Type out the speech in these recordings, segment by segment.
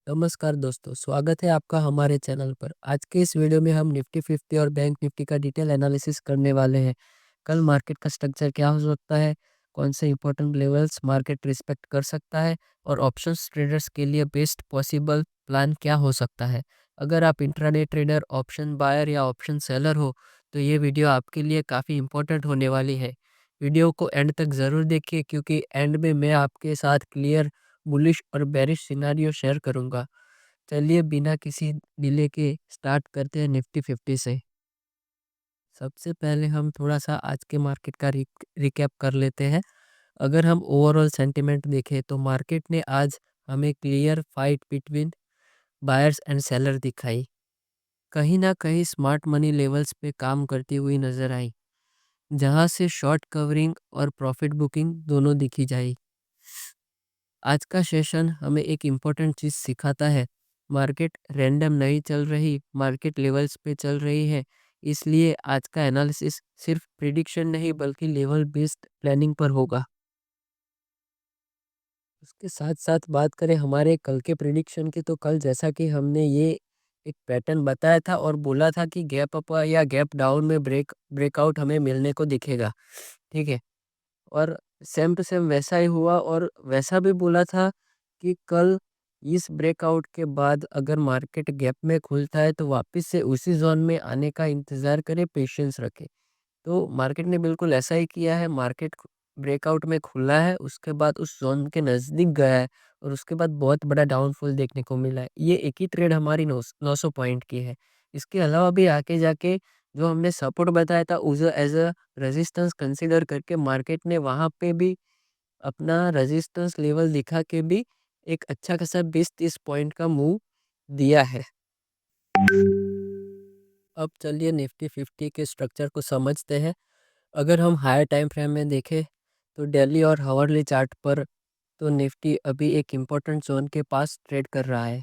नमस्कार दोस्तों, स्वागत है आपका हमारे चैनल पर। आज के इस वीडियो में हम निफ्टी 50 और बैंक निफ्टी का डिटेल एनालिसिस करने वाले हैं। कल मार्केट का स्ट्रक्चर क्या हो सकता है, कौन से इंपॉर्टेंट लेवल्स मार्केट रिस्पेक्ट कर सकता है और ऑप्शंस ट्रेडर्स के लिए बेस्ट पॉसिबल प्लान क्या हो सकता है। अगर आप इंट्राडे ट्रेडर, ऑप्शन बायर या ऑप्शन सेलर हो तो ये वीडियो आपके लिए काफ़ी इंपॉर्टेंट होने वाली है। वीडियो को एंड तक ज़रूर देखिए क्योंकि एंड में मैं आपके साथ क्लियर बुलिश और बेरिश सिनारियो शेयर करूंगा। चलिए बिना किसी डिले के स्टार्ट करते हैं निफ्टी 50 से। सबसे पहले हम थोड़ा सा आज के मार्केट का रिकैप कर लेते हैं। अगर हम ओवरऑल सेंटिमेंट देखें तो मार्केट ने आज हमें clear fight between buyers and seller दिखाई। कहीं ना कहीं स्मार्ट मनी लेवल्स पे काम करती हुई नजर आई, जहां से शॉर्ट कवरिंग और प्रॉफिट बुकिंग दोनों दिखी जाए। आज का सेशन हमें एक इम्पोर्टेंट चीज़ सिखाता है। मार्केट रैंडम नहीं चल रही, मार्केट लेवल्स पे चल रही है। इसलिए आज का एनालिसिस सिर्फ प्रिडिक्शन नहीं बल्कि लेवल बेस्ड प्लानिंग पर होगा। उसके साथ साथ बात करें हमारे कल के प्रिडिक्शन की, तो कल जैसा कि हमने ये एक पैटर्न बताया था और बोला था कि गैप अप या गैप डाउन में ब्रेकआउट हमें मिलने को दिखेगा। ठीक है। और सेम टू सेम वैसा ही हुआ और वैसा भी बोला था कि कल इस ब्रेकआउट के बाद अगर मार्केट गैप में खुलता है तो वापस से उसी जोन में आने का इंतज़ार करें, पेशेंस रखें। तो मार्केट ने बिल्कुल ऐसा ही किया है। मार्केट ब्रेकआउट में खुला है, उसके बाद उस जोन के नज़दीक गया है और उसके बाद बहुत बड़ा डाउनफॉल देखने को मिला है। ये एक ही ट्रेड हमारी 900 पॉइंट की है। इसके अलावा भी आके जाके जो हमने सपोर्ट बताया था उसे एज अ रेजिस्टेंस कंसीडर करके मार्केट ने वहाँ पे भी अपना रेजिस्टेंस लेवल दिखा के भी एक अच्छा खासा 20-30 पॉइंट का मूव दिया है। अब चलिए निफ्टी 50 के स्ट्रक्चर को समझते हैं। अगर हम हायर टाइम फ्रेम में देखें तो डेली और हावरली चार्ट पर तो निफ्टी अभी एक इम्पोर्टेंट जोन के पास ट्रेड कर रहा है।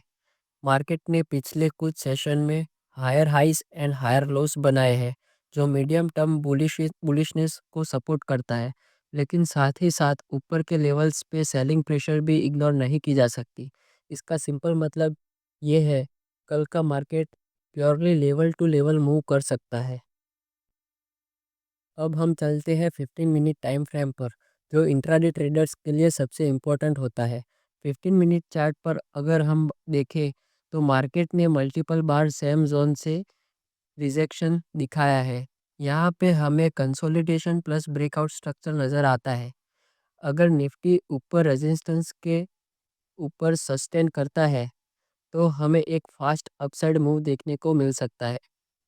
मार्केट ने पिछले कुछ सेशन में हायर हाइस एंड हायर लोस बनाए हैं, जो मीडियम टर्म बुलिशनेस को सपोर्ट करता है। लेकिन साथ ही साथ ऊपर के लेवल्स पे सेलिंग प्रेशर भी इग्नोर नहीं की जा सकती। इसका सिंपल मतलब ये है, कल का market purely level to level move कर सकता है। अब हम चलते हैं 15 मिनट टाइम फ्रेम पर, जो इंट्राडे ट्रेडर्स के लिए सबसे इम्पोर्टेंट होता है। 15 मिनट चार्ट पर अगर हम देखें तो मार्केट ने मल्टीपल बार सेम जोन से रिजेक्शन दिखाया है। यहाँ पे हमें कंसोलिडेशन प्लस ब्रेकआउट स्ट्रक्चर नज़र आता है। अगर निफ्टी ऊपर रेजिस्टेंस के ऊपर सस्टेन करता है तो हमें एक फास्ट अपसाइड मूव देखने को मिल सकता है।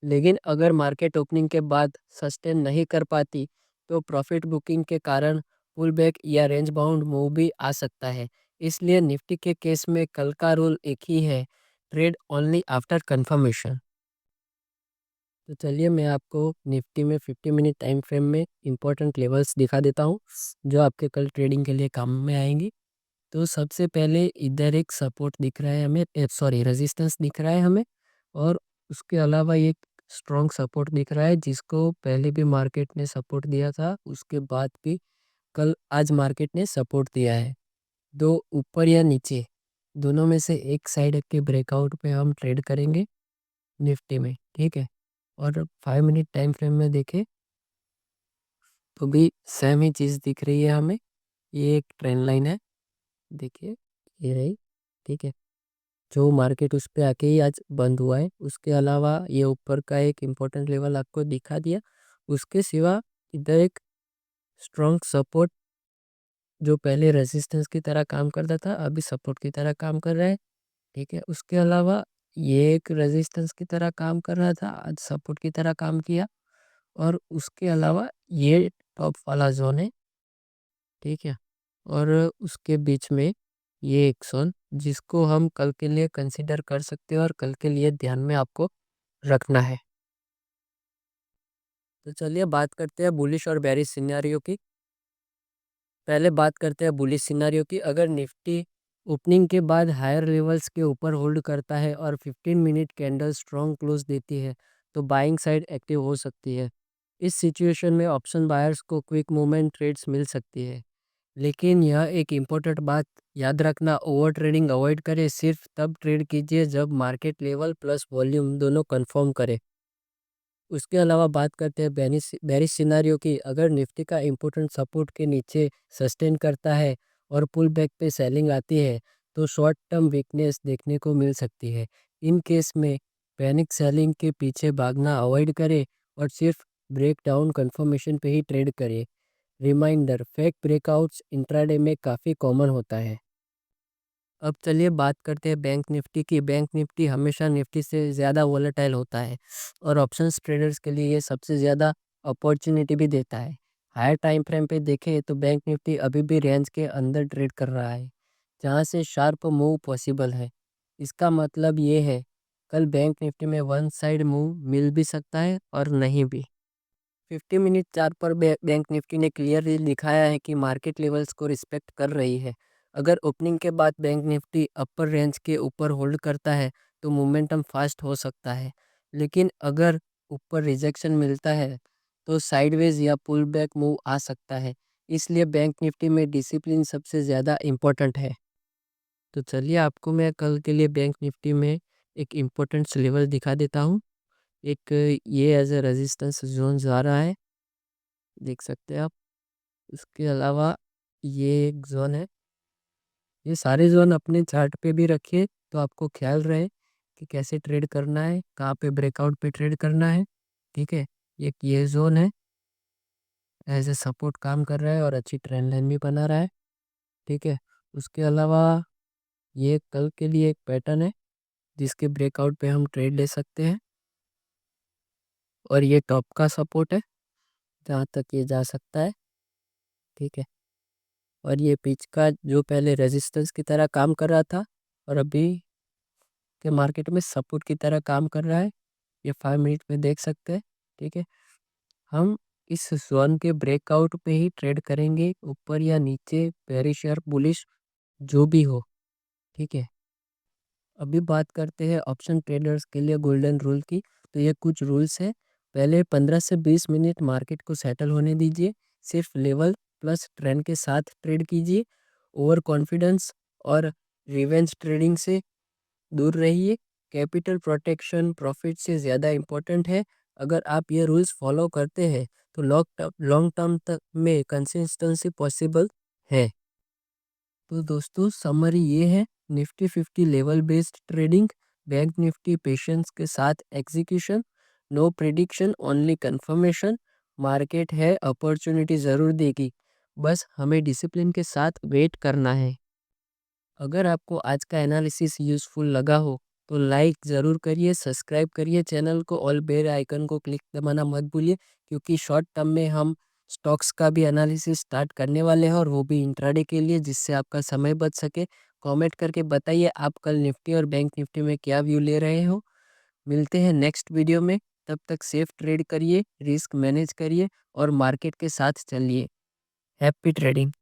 लेकिन अगर मार्केट ओपनिंग के बाद सस्टेन नहीं कर पाती तो प्रॉफिट बुकिंग के कारण पुल बैक या रेंज बाउंड मूव भी आ सकता है। इसलिए निफ्टी के केस में कल का रूल एक ही है, ट्रेड ओनली आफ्टर कंफर्मेशन। तो चलिए मैं आपको निफ्टी में 50 मिनट टाइम फ्रेम में इंपॉर्टेंट लेवल्स दिखा देता हूँ, जो आपके कल ट्रेडिंग के लिए काम में आएंगी। तो सबसे पहले इधर एक सपोर्ट दिख रहा है हमें, सॉरी रेजिस्टेंस दिख रहा है हमें। और उसके अलावा एक स्ट्रॉन्ग सपोर्ट दिख रहा है जिसको पहले भी मार्केट ने सपोर्ट दिया था, उसके बाद भी कल आज मार्केट ने सपोर्ट दिया है। दो ऊपर या नीचे दोनों में से एक साइड के ब्रेकआउट पे हम ट्रेड करेंगे निफ्टी में। ठीक है। और 5 मिनट टाइम फ्रेम में देखें तो भी सेम ही चीज़ दिख रही है हमें। ये एक ट्रेंड लाइन है, देखिए ये रही। ठीक है। जो मार्केट उस पे आके ही आज बंद हुआ है। उसके अलावा ये ऊपर का एक इम्पोर्टेंट लेवल आपको दिखा दिया। उसके सिवा इधर एक स्ट्रॉन्ग सपोर्ट जो पहले रेजिस्टेंस की तरह काम करता था अभी सपोर्ट की तरह काम कर रहा है। ठीक है। उसके अलावा ये एक रेजिस्टेंस की तरह काम कर रहा था, आज सपोर्ट की तरह काम किया। और उसके अलावा ये टॉप वाला जोन है। ठीक है। और उसके बीच में ये एक जोन जिसको हम कल के लिए कंसीडर कर सकते हैं और कल के लिए ध्यान में आपको रखना है। तो चलिए बात करते हैं बुलिश और बेरिश सिनेरियो की। पहले बात करते हैं बुलिश सिनेरियो की। अगर निफ्टी ओपनिंग के बाद हायर लेवल्स के ऊपर होल्ड करता है और 15 मिनट कैंडल स्ट्रॉन्ग क्लोज देती है तो बाइंग साइड एक्टिव हो सकती है। इस सिचुएशन में ऑप्शन बायर्स को क्विक मूवमेंट ट्रेड्स मिल सकती है। लेकिन यह एक इम्पोर्टेंट बात याद रखना, ओवर ट्रेडिंग अवॉइड करें। सिर्फ तब ट्रेड कीजिए जब मार्केट लेवल प्लस वॉल्यूम दोनों कंफर्म करे। उसके अलावा बात करते हैं बेरिश सिनारियो की। अगर निफ्टी का इम्पोर्टेंट सपोर्ट के नीचे सस्टेन करता है और पुल बैक पे सेलिंग आती है तो शॉर्ट टर्म वीकनेस देखने को मिल सकती है। इन केस में पैनिक सेलिंग के पीछे भागना अवॉइड करें और सिर्फ ब्रेकडाउन कंफर्मेशन पे ही ट्रेड करें। रिमाइंडर, फेक ब्रेकआउट्स इंट्राडे में काफ़ी कॉमन होता है। अब चलिए बात करते हैं बैंक निफ्टी की। बैंक निफ्टी हमेशा निफ्टी से ज़्यादा वोलेटाइल होता है और ऑप्शंस ट्रेडर्स के लिए ये सबसे ज़्यादा अपॉर्चुनिटी भी देता है। हायर टाइम फ्रेम पे देखें तो बैंक निफ्टी अभी भी रेंज के अंदर ट्रेड कर रहा है, जहाँ से शार्प मूव पॉसिबल है। इसका मतलब ये है कल बैंक निफ्टी में वन साइड मूव मिल भी सकता है और नहीं भी। 50 मिनट चार्ट पर बैंक निफ्टी ने क्लियरली दिखाया है कि मार्केट लेवल्स को रिस्पेक्ट कर रही है। अगर ओपनिंग के बाद बैंक निफ्टी अपर रेंज के ऊपर होल्ड करता है तो मोमेंटम फास्ट हो सकता है, लेकिन अगर ऊपर रिजेक्शन मिलता है तो साइडवेज या पुल बैक मूव आ सकता है। इसलिए बैंक निफ्टी में डिसिप्लिन सबसे ज़्यादा इम्पोर्टेंट है। तो चलिए आपको मैं कल के लिए बैंक निफ्टी में एक इम्पोर्टेंट लेवल दिखा देता हूँ। एक ये एज ए रेजिस्टेंस जोन जा रहा है, देख सकते हैं आप। उसके अलावा ये एक जोन है। ये सारे जोन अपने चार्ट पे भी रखिए तो आपको ख्याल रहे कि कैसे ट्रेड करना है, कहाँ पे ब्रेकआउट पे ट्रेड करना है। ठीक है, एक ये जोन है, एज ए सपोर्ट काम कर रहा है और अच्छी ट्रेंड लाइन भी बना रहा है। ठीक है, उसके अलावा ये कल के लिए एक पैटर्न है जिसके ब्रेकआउट पे हम ट्रेड ले सकते हैं और ये टॉप का सपोर्ट है जहाँ तक ये जा सकता है। ठीक है, और ये पिच का जो पहले रेजिस्टेंस की तरह काम कर रहा था और अभी के मार्केट में सपोर्ट की तरह काम कर रहा है, ये 5 मिनट में देख सकते हैं। ठीक है, हम इस जोन के ब्रेकआउट पे ही ट्रेड करेंगे, ऊपर या नीचे, बेरिश या बुलिश जो भी हो। ठीक है, अभी बात करते हैं ऑप्शन ट्रेडर्स के लिए गोल्डन रूल की। तो ये कुछ रूल्स है। पहले 15 से 20 मिनट मार्केट को सेटल होने दीजिए। सिर्फ लेवल प्लस ट्रेंड के साथ ट्रेड कीजिए। ओवर कॉन्फिडेंस और रिवेंज ट्रेडिंग से दूर रहिए। कैपिटल प्रोटेक्शन प्रॉफिट से ज़्यादा इम्पोर्टेंट है। अगर आप ये रूल्स फॉलो करते हैं तो लॉन्ग टर्म तक में कंसिस्टेंसी पॉसिबल है। तो दोस्तों समरी ये है, Nifty 50 level based trading, bank Nifty patience के साथ execution, no prediction only confirmation. Market है अपॉर्चुनिटी ज़रूर देगी, बस हमें डिसिप्लिन के साथ वेट करना है। अगर आपको आज का एनालिसिस यूज़फुल लगा हो तो लाइक ज़रूर करिए, सब्सक्राइब करिए चैनल को, ऑल बेल आइकन को क्लिक दबाना मत भूलिए, क्योंकि शॉर्ट टर्म में हम स्टॉक्स का भी एनालिसिस स्टार्ट करने वाले हैं और वो भी इंट्राडे के लिए, जिससे आपका समय बच सके। कमेंट करके बताइए आप कल निफ्टी और बैंक निफ्टी में क्या व्यू ले रहे हो। मिलते हैं नेक्स्ट वीडियो में, तब तक सेफ ट्रेड करिए, रिस्क मैनेज करिए और मार्केट के साथ चलिए। Happy trading.